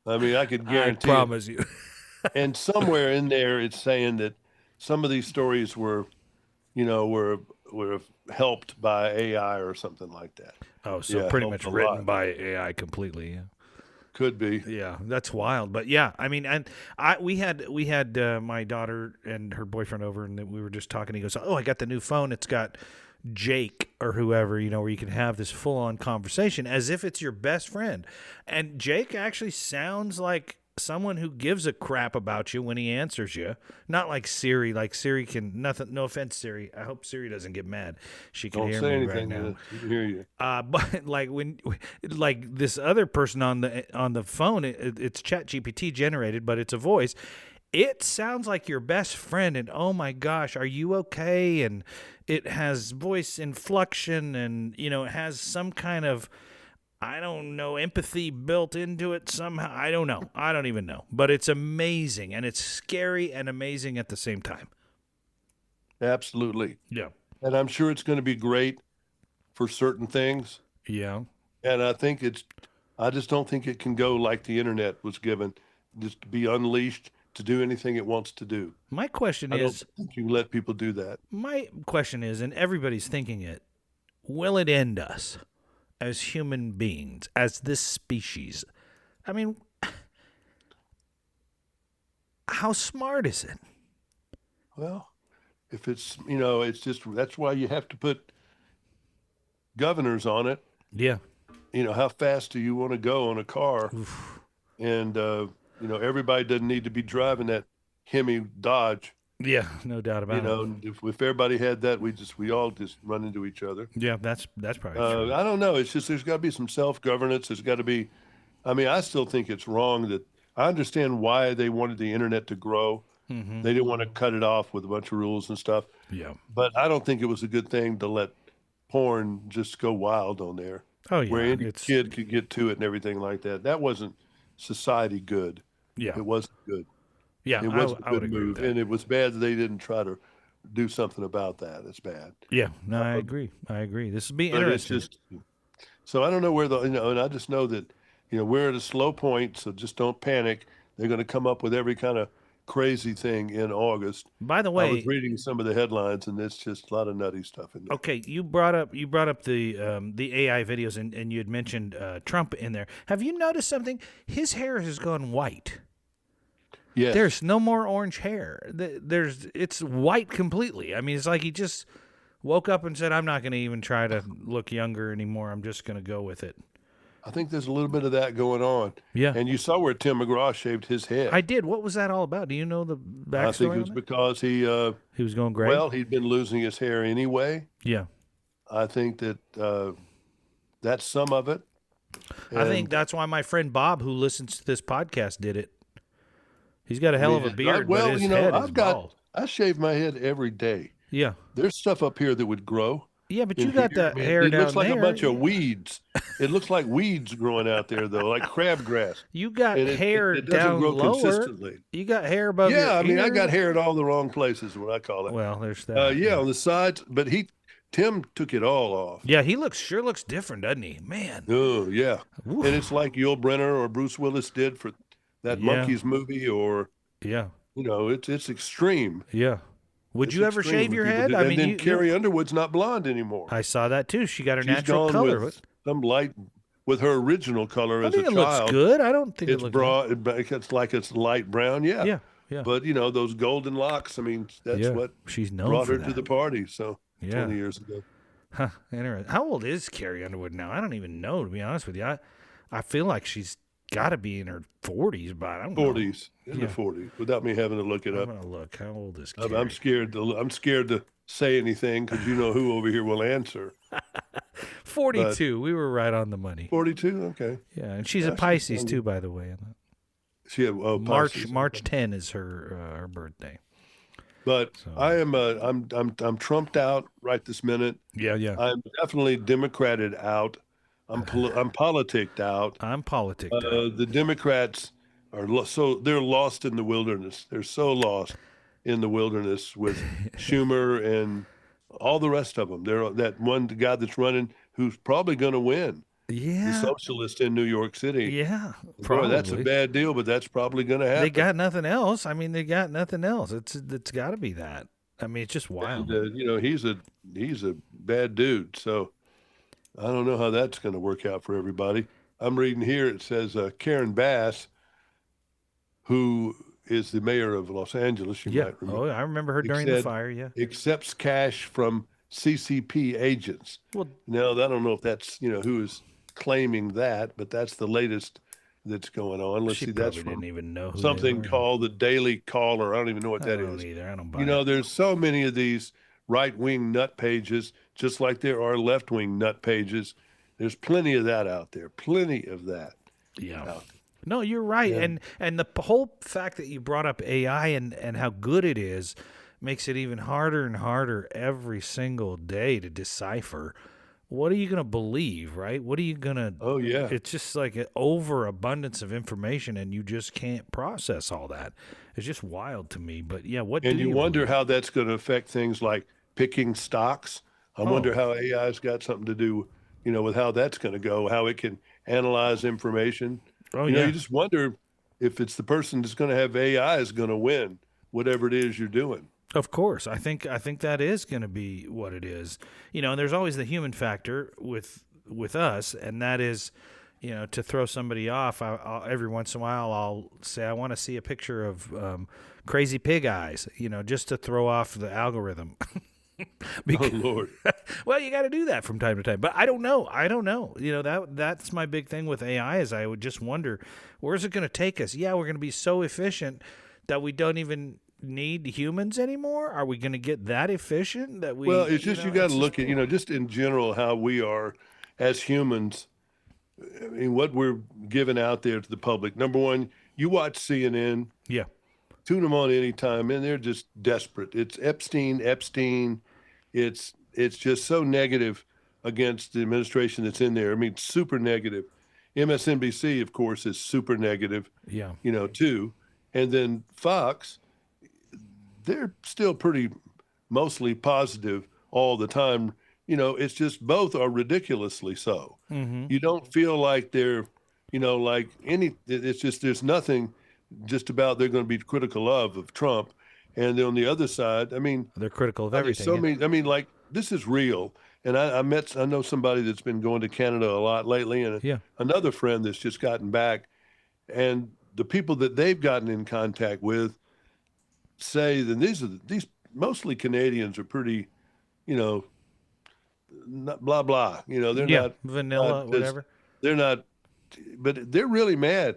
I could I guarantee promise you. And somewhere in there, it's saying that some of these stories were helped by AI or something like that. Oh, so Yeah, pretty helped much a written lot. by AI completely. Yeah. Could be. Yeah, that's wild. But yeah, we had my daughter and her boyfriend over, and we were just talking. He goes, "Oh, I got the new phone. It's got Jake or whoever, where you can have this full-on conversation as if it's your best friend. And Jake actually sounds like someone who gives a crap about you when he answers you. Not like Siri. Like Siri can nothing. No offense, Siri. I hope Siri doesn't get mad. She can hear me right now. She can hear you. But like this other person on the phone, it's ChatGPT generated, but it's a voice. It sounds like your best friend, and oh my gosh, are you okay? And it has voice inflection, and it has some kind of, I don't know, empathy built into it somehow. I don't know. I don't even know. But it's amazing, and it's scary and amazing at the same time. Absolutely. Yeah. And I'm sure it's going to be great for certain things. Yeah. And I just don't think it can go like the internet was given, just to be unleashed to do anything it wants to do. My question I is, don't think you can let people do that. My question is, and everybody's thinking it, will it end us as human beings, as this species? I mean, how smart is it? Well, if it's, it's just, that's why you have to put governors on it. Yeah. How fast do you want to go on a car? Oof. And, everybody doesn't need to be driving that Hemi Dodge. Yeah, no doubt about it. If everybody had that, we all just run into each other. Yeah, that's probably true. I don't know. It's just, there's got to be some self-governance. There's got to be, I still think it's wrong that, I understand why they wanted the internet to grow. Mm-hmm. They didn't want to cut it off with a bunch of rules and stuff. Yeah. But I don't think it was a good thing to let porn just go wild on there. Oh, yeah. Where any kid could get to it and everything like that. That wasn't society good. Yeah. It wasn't good. Yeah, it wasn't I a would good agree move. with that. And it was bad that they didn't try to do something about that. It's bad. Yeah, no, I agree. This will be interesting. It's just, so I don't know where and I just know that, we're at a slow point, so just don't panic. They're going to come up with every kind of crazy thing in August. By the way, I was reading some of the headlines, and it's just a lot of nutty stuff in there. Okay, you brought up the AI videos, and you had mentioned Trump in there. Have you noticed something? His hair has gone white. Yes. There's no more orange hair. It's white completely. I mean, it's like he just woke up and said, "I'm not going to even try to look younger anymore. I'm just going to go with it." I think there's a little bit of that going on. Yeah. And you saw where Tim McGraw shaved his head. I did. What was that all about? Do you know the backstory? I think it was because he was going gray. Well, he'd been losing his hair anyway. Yeah. I think that that's some of it. I think that's why my friend Bob, who listens to this podcast, did it. He's got a hell of a beard, but his head is bald. I shave my head every day. Yeah. There's stuff up here that would grow. Yeah, but you got the hair down there. It looks like a bunch of weeds. It looks like weeds growing out there, though, like crabgrass. You got hair it doesn't down grow lower. consistently. You got hair above your ears. I got hair in all the wrong places, what I call it. Well, there's that. On the sides, but Tim took it all off. Yeah, he sure looks different, doesn't he? Man. Oh, yeah. Oof. And it's like Yul Brynner or Bruce Willis did for that Monkeys movie, or it's extreme. Yeah. Would you ever shave your head? I mean, Carrie Underwood's not blonde anymore. I saw that too. She got her She's natural gone color. With some light, with her original color as a child. It looks good. I don't think it's broad. It's like it's light brown. Yeah. Yeah. But those golden locks. I mean, that's what she's known brought for her that. to the party. So 20 years ago. Huh. Interesting. How old is Carrie Underwood now? I don't even know, to be honest with you. I feel like she's got to be in her 40s, but I don't know. 40s, in the 40s, without me having to look it up. I'm gonna look. How old is Carrie? I'm scared to say anything because you know who over here will answer. 42. But we were right on the money. 42. Okay. Yeah, and she's a Pisces too, by the way. She had March 10 is her birthday. But so. I'm trumped out right this minute. Yeah. I'm definitely Democrated out. I'm politicked out. I'm politicked out. The Democrats are they're lost in the wilderness. They're so lost in the wilderness with Schumer and all the rest of them. They're that one guy that's running who's probably going to win. Yeah, the socialist in New York City. Yeah, probably. Boy, that's a bad deal, but that's probably going to happen. They got nothing else. I mean, they got nothing else. It's got to be that. I mean, it's just wild. And, he's a bad dude. So I don't know how that's going to work out for everybody. I'm reading here. It says Karen Bass, who is the mayor of Los Angeles. You might remember. Oh, I remember her during the fire. Yeah, accepts cash from CCP agents. Well, Now, I don't know if that's, who is claiming that, but that's the latest that's going on. Let's she see, that's probably from didn't even know who they something were. called the Daily Caller. I don't even know what I that don't is. either. I don't buy it. There's so many of these right-wing nut pages, just like there are left-wing nut pages. There's plenty of that out there. Plenty of that. Yeah. No, you're right. Yeah. And the whole fact that you brought up AI and how good it is makes it even harder and harder every single day to decipher. What are you going to believe, right? What are you going to Oh, yeah. It's just like an overabundance of information and you just can't process all that. It's just wild to me. But yeah, what And do you wonder believe? how that's going to affect things like picking stocks. I wonder how AI's got something to do, with how that's going to go, how it can analyze information. Oh yeah. You just wonder if it's the person that's going to have AI is going to win whatever it is you're doing. Of course, I think that is going to be what it is. And there's always the human factor with us, and that is, to throw somebody off. Every once in a while, I'll say I want to see a picture of crazy pig eyes, just to throw off the algorithm. Oh Lord! Well, you got to do that from time to time. But I don't know. That's my big thing with AI is I would just wonder where's it going to take us. Yeah, we're going to be so efficient that we don't even need humans anymore? Are we going to get that efficient that we? Well, it's just you got to look at cool. just in general how we are as humans. I mean, what we're giving out there to the public. Number one, you watch CNN. Yeah. Tune them on anytime, and they're just desperate. It's Epstein. It's just so negative against the administration that's in there. I mean, super negative. MSNBC, of course, is super negative. Yeah. Too, and then Fox. They're still pretty mostly positive all the time. It's just both are ridiculously so. Mm-hmm. You don't feel like they're, like it's just, there's nothing just about they're going to be critical of Trump. And on the other side, I mean, they're critical of everything. So many, I mean, like this is real. And I know somebody that's been going to Canada a lot lately and another friend that's just gotten back, and the people that they've gotten in contact with say that these mostly Canadians are pretty, not blah blah. They're not vanilla, whatever. They're not, but they're really mad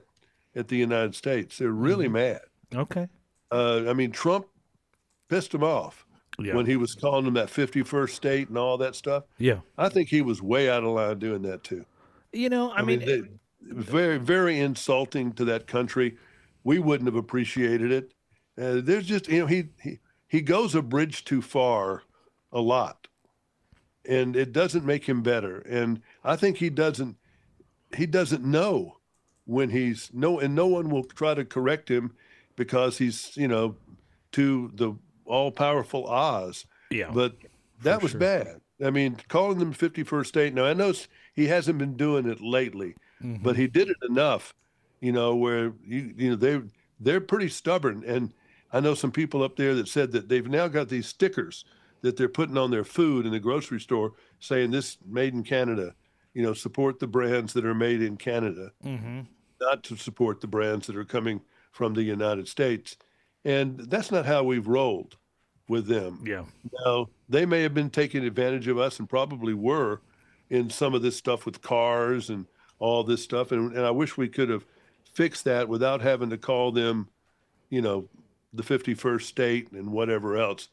at the United States. They're really mad. Okay. I mean, Trump pissed them off when he was calling them that 51st state and all that stuff. Yeah. I think he was way out of line doing that too. I mean, very, very insulting to that country. We wouldn't have appreciated it. There's just, he goes a bridge too far a lot, and it doesn't make him better. And I think he doesn't know when and no one will try to correct him because he's, to the all powerful Oz. Yeah. But that was bad. I mean, calling them 51st state. Now I know he hasn't been doing it lately, but he did it enough, where they're pretty stubborn. And I know some people up there that said that they've now got these stickers that they're putting on their food in the grocery store saying this made in Canada, support the brands that are made in Canada, not to support the brands that are coming from the United States. And that's not how we've rolled with them. Yeah. Now, they may have been taking advantage of us and probably were in some of this stuff with cars and all this stuff. And I wish we could have fixed that without having to call them, the 51st state and whatever else.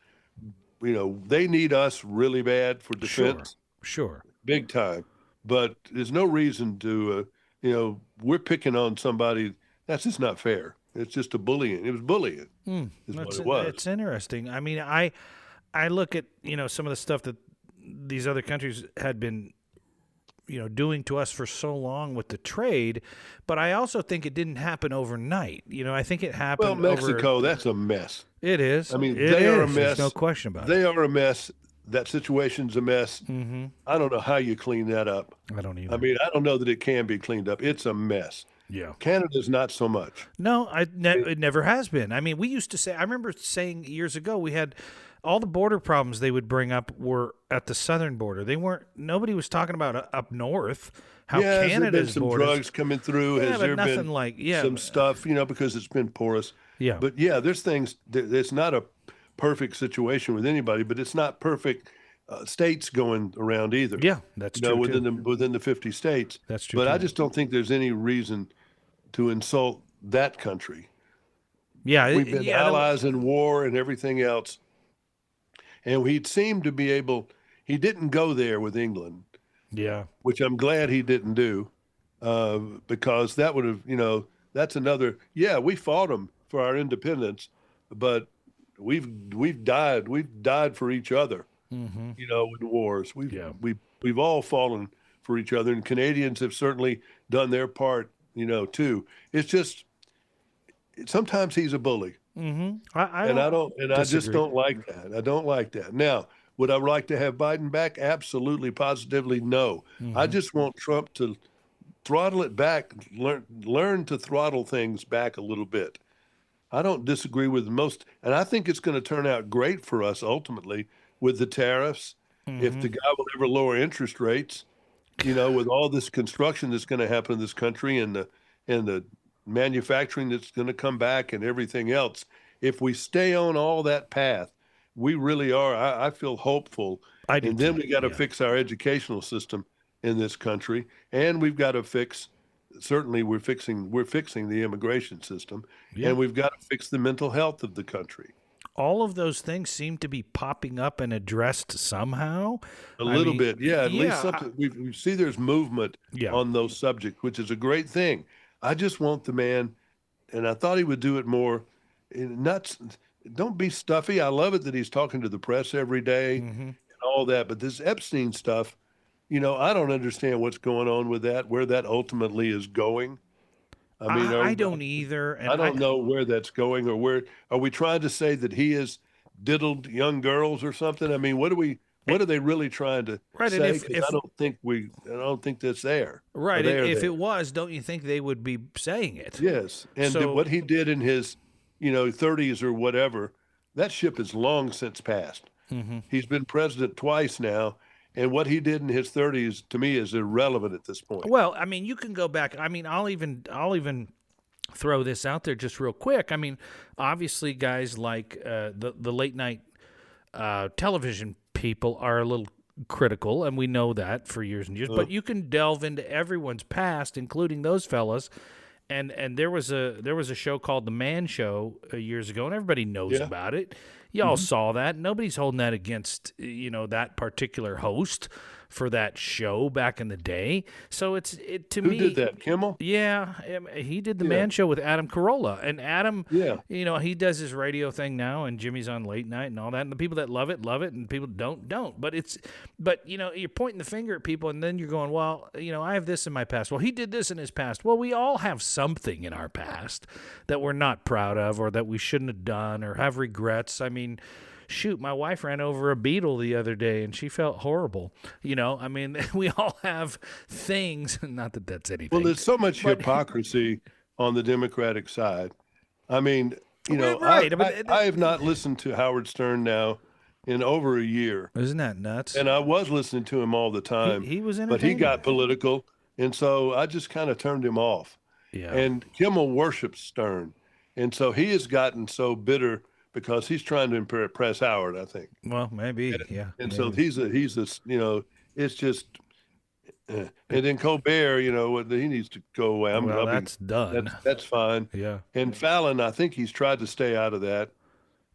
They need us really bad for defense. Sure. Big time. But there's no reason to, we're picking on somebody. That's just not fair. It's just a bullying. It was bullying is what it was. It's interesting. I mean, I look at, some of the stuff that these other countries had been doing to us for so long with the trade, but I also think it didn't happen overnight. I think it happened. Well, Mexico, that's a mess. It is. I mean, they are a mess. There's no question about it. They are a mess. That situation's a mess. I don't know how you clean that up. I don't either. I mean, I don't know that it can be cleaned up. It's a mess. Yeah. Canada's not so much. No, it never has been. I mean, we used to say, I remember saying years ago, we had all the border problems they would bring up were at the southern border. Nobody was talking about up north. How Canada's has there been some borders, drugs coming through? Yeah, has but there nothing been like some stuff, because it's been porous? Yeah. But there's things, it's not a perfect situation with anybody, but it's not perfect states going around either. Yeah, that's true too. Within the 50 states. That's true. But too. I just don't think there's any reason to insult that country. Yeah, we've been allies in war and everything else, and he seemed to be able. He didn't go there with England. Yeah, which I'm glad he didn't do, because that would have, that's another. Yeah, we fought them for our independence, but we've died for each other. Mm-hmm. In wars, we've all fallen for each other, and Canadians have certainly done their part, too. It's just sometimes he's a bully, mm-hmm. I just don't like that. I don't like that. Now, would I like to have Biden back? Absolutely, positively, no. Mm-hmm. I just want Trump to throttle it back, learn to throttle things back a little bit. I don't disagree with most, and I think it's going to turn out great for us ultimately with the tariffs. Mm-hmm. If the guy will ever lower interest rates, with all this construction that's going to happen in this country and the manufacturing that's going to come back and everything else, if we stay on all that path, we really are. I feel hopeful. And then we got to fix our educational system in this country, and we've got to fix. Certainly, we're fixing the immigration system, and we've got to fix the mental health of the country. All of those things seem to be popping up and addressed somehow. A little bit, yeah. At least something. We see there's movement on those subjects, which is a great thing. I just want the man, and I thought he would do it more. Don't be stuffy. I love it that he's talking to the press every day and all that. But this Epstein stuff, I don't understand what's going on with that, where that ultimately is going. I mean, I don't either. And I don't know where that's going, or where are we trying to say that he has diddled young girls or something? I mean, what are they really trying to say? I don't think that's there. Right. If it was, don't you think they would be saying it? Yes. And what he did in his 30s or whatever, that ship is long since passed. Mm-hmm. He's been president twice now, and what he did in his 30s to me is irrelevant at this point. Well, I mean, you can go back. I mean, I'll even throw this out there just real quick. I mean, obviously, guys like the late night television people are a little critical, and we know that for years and years. But you can delve into everyone's past, including those fellas. And there was a show called The Man Show years ago, and everybody knows about it. Y'all saw that. Nobody's holding that against that particular host for that show back in the day. So to me, who did that? Kimmel? Yeah, he did the Man Show with Adam Carolla, and Adam, he does his radio thing now, and Jimmy's on late night and all that. And the people that love it, and people don't. But you're pointing the finger at people, and then you're going, well, I have this in my past. Well, he did this in his past. Well, we all have something in our past that we're not proud of, or that we shouldn't have done, or have regrets. I mean, shoot, my wife ran over a beetle the other day and she felt horrible. I mean, we all have things, not that that's anything. Well, there's so much hypocrisy on the Democratic side. I mean, right. I have not listened to Howard Stern now in over a year. Isn't that nuts? And I was listening to him all the time. He was entertaining. But he got political, and so I just kind of turned him off. Yeah. And Kimmel worships Stern. And so he has gotten so bitter because he's trying to impress Howard, I think. Well, maybe, And so he's it's just, and then Colbert, he needs to go away. That's done. That's fine. Yeah. And Fallon, I think he's tried to stay out of that.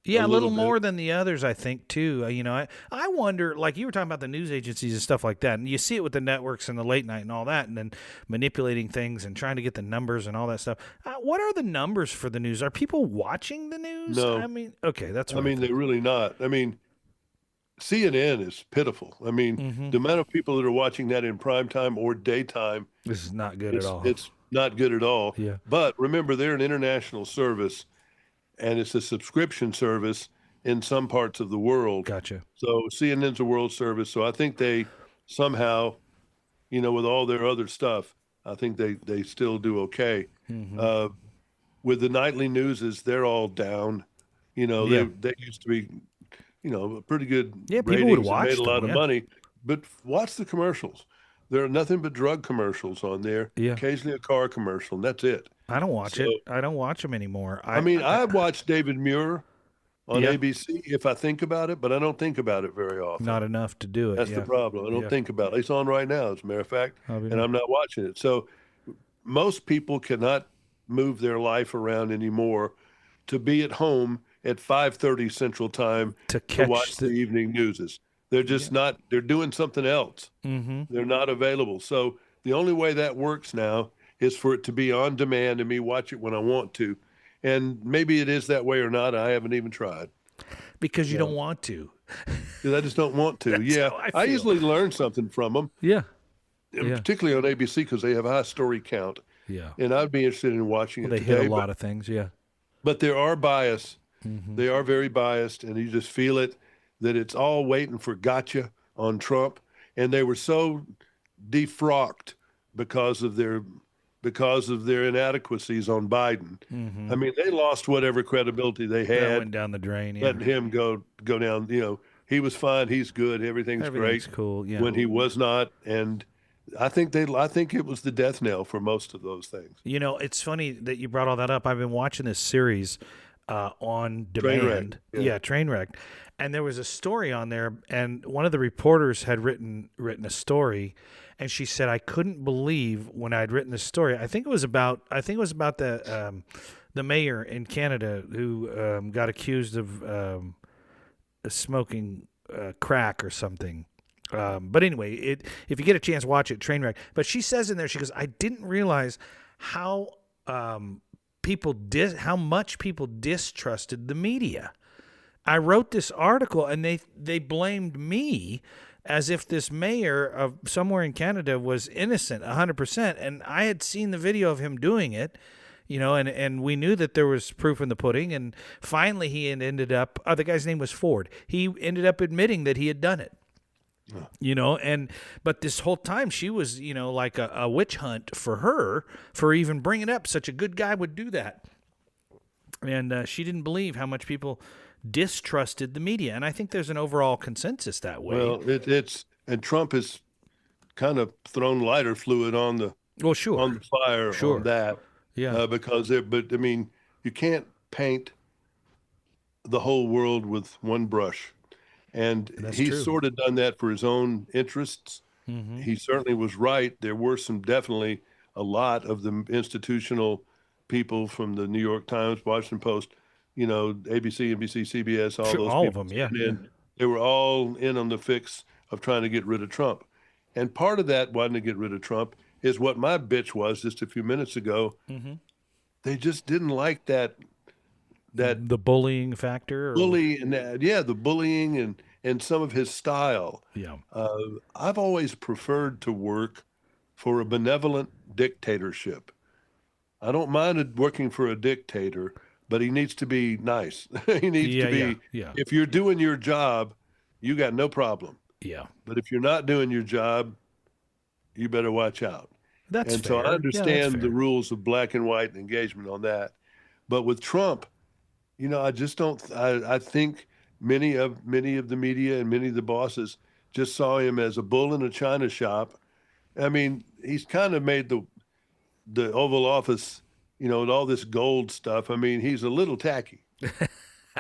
Yeah, a little more than the others, I think, too. I wonder, like you were talking about the news agencies and stuff like that, and you see it with the networks and the late night and all that, and then manipulating things and trying to get the numbers and all that stuff. What are the numbers for the news? Are people watching the news? No. I mean, okay, that's what they're really not. I mean, CNN is pitiful. I mean, the amount of people that are watching that in prime time or daytime. This is not good at all. It's not good at all. Yeah. But remember, they're an international service, and it's a subscription service in some parts of the world. Gotcha. So CNN's a world service. So I think they somehow, with all their other stuff, I think they still do okay. With the nightly newses, they're all down. They used to be, pretty good. Yeah, ratings people would watch and made a lot them, of money. But watch the commercials. There are nothing but drug commercials on there. Yeah. Occasionally a car commercial, and that's it. I don't watch it. I don't watch them anymore. I watched David Muir on Yeah. ABC if I think about it, but I don't think about it very often. Not enough to do it. That's the Yeah. problem. I don't Yeah. think about it. It's on right now, as a matter of fact, and I'm not watching it. So most people cannot move their life around anymore to be at home at 5:30 Central Time To to watch catch the evening newses. They're just not. They're doing something else. They're not available. So the only way that works now is for it to be on demand and me watch it when I want to. And maybe it is that way or not. I haven't even tried. because you don't want to. 'Cause I just don't want to. That's Yeah, how I I feel. usually learn something from them, Yeah. particularly on ABC because they have a high story count. Yeah. And I'd be interested in watching Well, it they today. hit a lot of things. Yeah. But there are bias. They are very biased, and you just feel it that it's all waiting for gotcha on Trump. And they were so defrocked because of their inadequacies on Biden. I mean, they lost whatever credibility they That had, went down the drain. Yeah. letting him go down. You know, he was fine, he's good, everything's Everything's great. cool. Yeah. When he was not, and I think it was the death knell for most of those things. You know, it's funny that you brought all that up. I've been watching this series on demand. Trainwreck, Yeah, Trainwreck. And there was a story on there, and one of the reporters had written a story, and she said, I couldn't believe when I'd written this story. I think it was about the mayor in Canada who got accused of smoking crack or something. But anyway, if you get a chance, watch it, Trainwreck. But she says in there, she goes, I didn't realize how how much people distrusted the media. I wrote this article, and they blamed me as if this mayor of somewhere in Canada was innocent 100%. And I had seen the video of him doing it, you know, and we knew that there was proof in the pudding. And finally, he ended up. The guy's name was Ford. He ended up admitting that he had done it. You know, but this whole time she was, you know, like a witch hunt for her for even bringing up such a good guy would do that. And she didn't believe how much people distrusted the media. And I think there's an overall consensus that way. Well, and Trump has kind of thrown lighter fluid on the on the fire on that. Yeah. But I mean, you can't paint the whole world with one brush. And he's sort of done that for his own interests. He certainly was right. There were definitely a lot of the institutional people from the New York Times, Washington Post, you know, ABC, NBC, CBS, all those all people. of them, yeah. And they were all in on the fix of trying to get rid of Trump. And part of that wanting to get rid of Trump is what my bitch was just a few minutes ago. They just didn't like that the bullying factor. The bullying and some of his style. Yeah. I've always preferred to work for a benevolent dictatorship. I don't mind working for a dictator, but he needs to be nice. He needs to be. Yeah. If you're doing your job, you got no problem. Yeah. But if you're not doing your job, you better watch out. That's and fair. so I understand the rules of black and white and engagement on that. But with Trump, you know, I just don't. I think many of the media and many of the bosses just saw him as a bull in a china shop. I mean, he's kind of made the Oval Office, you know, and all this gold stuff. I mean, he's a little tacky,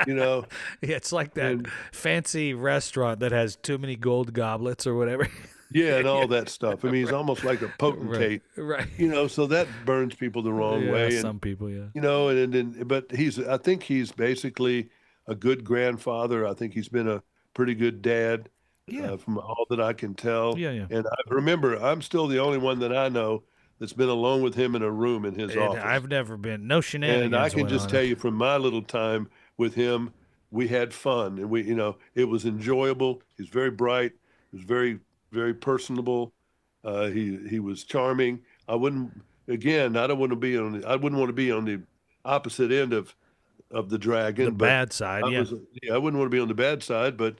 you know. Yeah, it's like that fancy restaurant that has too many gold goblets or whatever. Yeah, and all that stuff. I mean, he's almost like a potentate, right? You know, so that burns people the wrong way. And, some people, yeah. You know, but I think he's basically a good grandfather. I think he's been a pretty good dad, from all that I can tell. Yeah. And remember, I'm still the only one that I know that's been alone with him in a room in his office. I've never been. No shenanigans. And I can just tell you from my little time with him, we had fun, and we, you know, it was enjoyable. He's very bright. He was very, very personable. He was charming. I wouldn't want to be on the opposite end of the dragon. The bad side, I wouldn't want to be on the bad side, but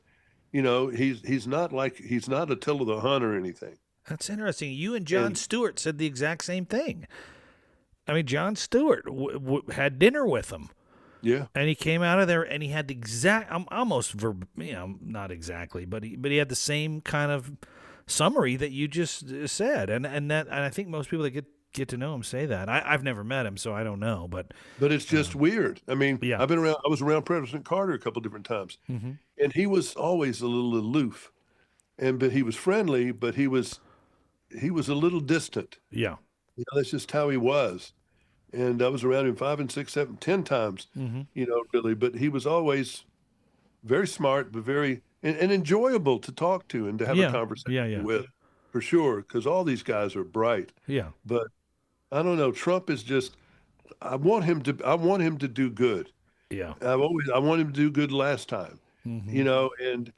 you know, he's not Attila the Hun or anything. That's interesting. You and Jon Stewart said the exact same thing. I mean, Jon Stewart had dinner with him. Yeah. And he came out of there and he had the exact, not exactly, but he had the same kind of summary that you just said. And I think most people that get get to know him say that. I've never met him, so I don't know. But it's just weird. I mean, yeah. I was around President Carter a couple of different times, and he was always a little aloof, but he was friendly, but he was a little distant. Yeah. That's just how he was. And I was around him 5 and 6, 7, 10 times, really. But he was always very smart, but very and enjoyable to talk to and to have a conversation with, for sure. Because all these guys are bright. Yeah. But I don't know. Trump is just. I want him to do good. Yeah. I want him to do good last time. And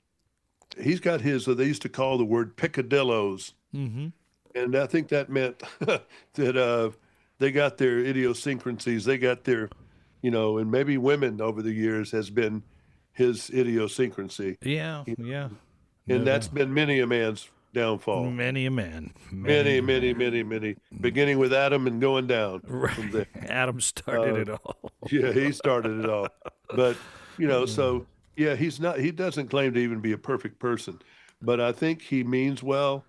he's got his. They used to call the word picadillos. And I think that meant that they got their idiosyncrasies. They got their, and maybe women over the years has been his idiosyncrasy. Yeah, yeah. And that's been many a man's downfall. Many a man. Many. Beginning with Adam and going down. Right. Adam started it all. Yeah, he started it all. But, so, yeah, he doesn't claim to even be a perfect person. But I think he means well.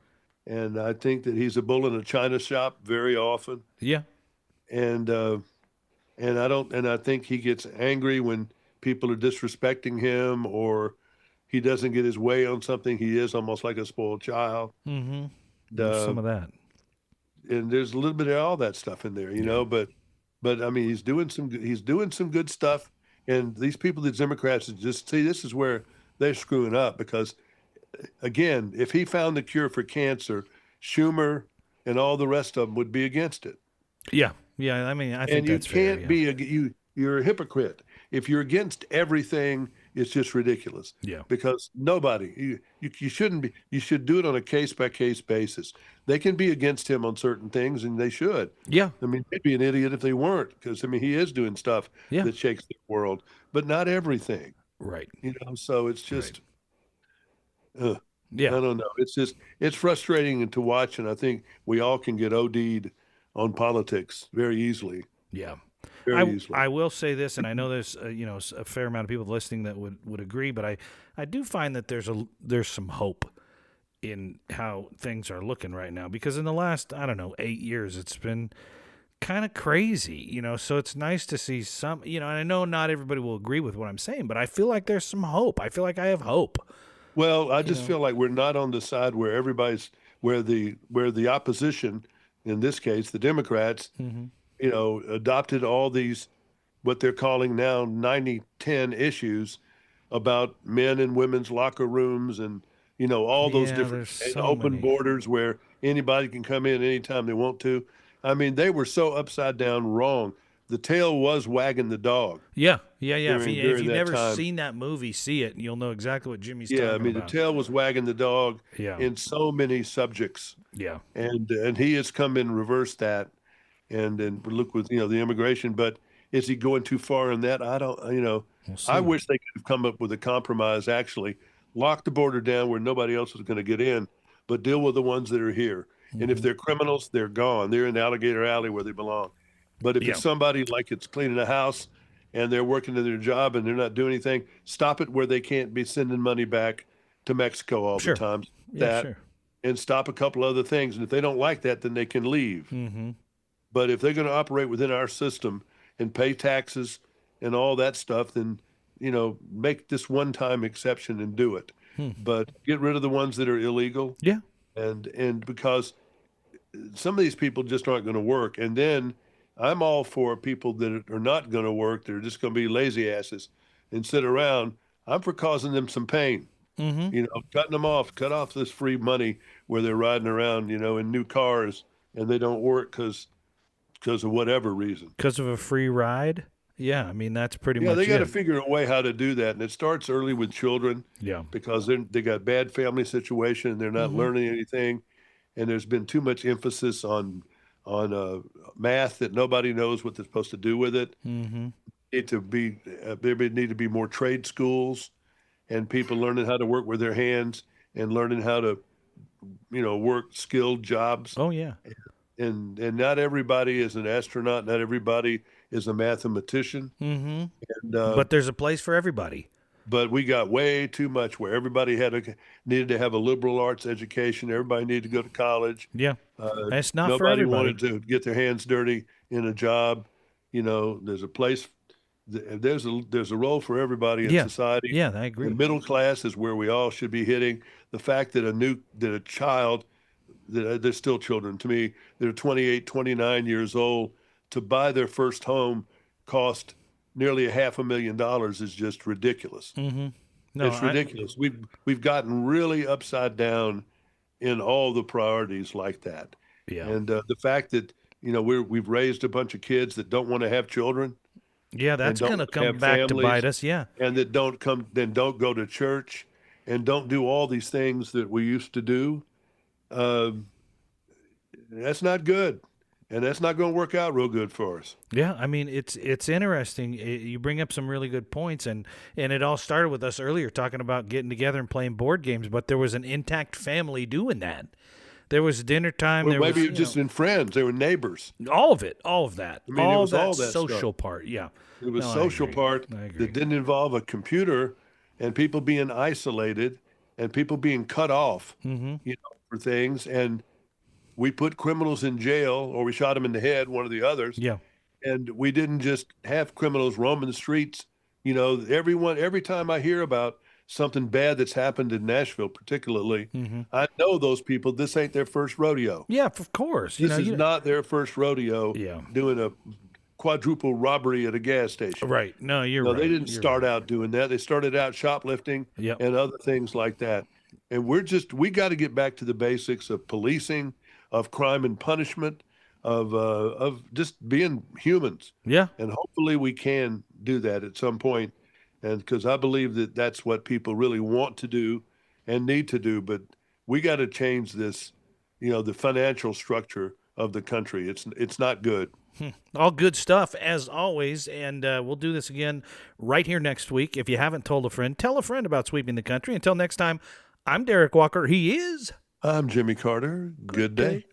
And I think that he's a bull in a china shop very often. Yeah. And I think he gets angry when people are disrespecting him or he doesn't get his way on something. He is almost like a spoiled child. Some of that. And there's a little bit of all that stuff in there, but I mean, he's doing some good stuff. And these people, the Democrats, just see this is where they're screwing up because, again, if he found the cure for cancer, Schumer and all the rest of them would be against it. Yeah. Yeah. I mean, I think that's fair. And you can't you're a hypocrite. If you're against everything, it's just ridiculous. Yeah. Because nobody, you shouldn't be, you should do it on a case by case basis. They can be against him on certain things and they should. Yeah. I mean, they'd be an idiot if they weren't because, I mean, he is doing stuff that shakes the world, but not everything. Right. So it's just, I yeah. don't know. It's frustrating to watch. And I think we all can get OD'd on politics very easily. Yeah. Easily. I will say this, and I know there's a fair amount of people listening that would agree, but I do find that there's some hope in how things are looking right now because in the last 8 years it's been kind of crazy, so it's nice to see some, and I know not everybody will agree with what I'm saying, but I feel like there's some hope. I feel like I have hope. Well, I just feel like we're not on the side where where the opposition, in this case the Democrats, adopted all these, what they're calling now 90-10 issues about men and women's locker rooms and, all those different open borders where anybody can come in anytime they want to. I mean, they were so upside down wrong. The tail was wagging the dog. Yeah. If you've never seen that movie, see it, and you'll know exactly what Jimmy's talking about. The tail was wagging the dog in so many subjects. Yeah. And he has come in and reversed that. And look with, the immigration, but is he going too far in that? I don't, we'll I wish they could have come up with a compromise, actually lock the border down where nobody else is going to get in, but deal with the ones that are here. And if they're criminals, they're gone. They're in Alligator Alley where they belong. But if it's somebody like it's cleaning a house and they're working in their job and they're not doing anything, stop it where they can't be sending money back to Mexico all the time. And stop a couple other things. And if they don't like that, then they can leave. But if they're going to operate within our system and pay taxes and all that stuff, then, make this one-time exception and do it. But get rid of the ones that are illegal. Yeah. And because some of these people just aren't going to work. And then I'm all for people that are not going to work. They're just going to be lazy asses and sit around. I'm for causing them some pain. Cutting them off, cut off this free money where they're riding around, in new cars and they don't work because of whatever reason. Because of a free ride? Yeah, I mean, that's pretty much Yeah, they got to figure a way how to do that. And it starts early with children. Yeah. Because they got bad family situation and they're not learning anything. And there's been too much emphasis on math that nobody knows what they're supposed to do with it. There need to be more trade schools and people learning how to work with their hands and learning how to, work skilled jobs. Oh, yeah. And not everybody is an astronaut. Not everybody is a mathematician. But there's a place for everybody. but we got way too much where everybody needed to have a liberal arts education. Everybody needed to go to college. Yeah, it's not for Nobody everybody. wanted to get their hands dirty in a job. There's a place, there's a role for everybody in society. Yeah, I agree. The middle class is where we all should be hitting. The fact that a child, that they're still children to me, they're 28, 29 years old, to buy their first home cost nearly $500,000 is just ridiculous. Mm-hmm. No, it's ridiculous. We've gotten really upside down in all the priorities like that. Yeah. And the fact that we've raised a bunch of kids that don't want to have children. Yeah, that's going to come back to bite us. Yeah. And that don't go to church and don't do all these things that we used to do. That's not good. And that's not going to work out real good for us. Yeah, I mean, it's interesting. You bring up some really good points, and it all started with us earlier talking about getting together and playing board games, but there was an intact family doing that. There was dinner time. Well, maybe just in friends. They were neighbors. All of that. I mean, it was that all that social stuff. Part, yeah. It was social part that didn't involve a computer and people being isolated and people being cut off, for things. And we put criminals in jail, or we shot them in the head, one or the others. Yeah. And we didn't just have criminals roaming the streets. Every time I hear about something bad that's happened in Nashville, particularly, I know those people, this ain't their first rodeo. Yeah, of course. This is not their first rodeo doing a quadruple robbery at a gas station. Right. No, you're right. They didn't start out doing that. They started out shoplifting and other things like that. And we got to get back to the basics of policing, of crime and punishment, of just being humans. Yeah. And hopefully we can do that at some point. And because I believe that that's what people really want to do and need to do. But we got to change this, the financial structure of the country. It's not good. All good stuff, as always, and we'll do this again right here next week. If you haven't told a friend, tell a friend about Sweeping the Country. Until next time, I'm Derek Walker. He is... I'm Jimmy Carter. Good day.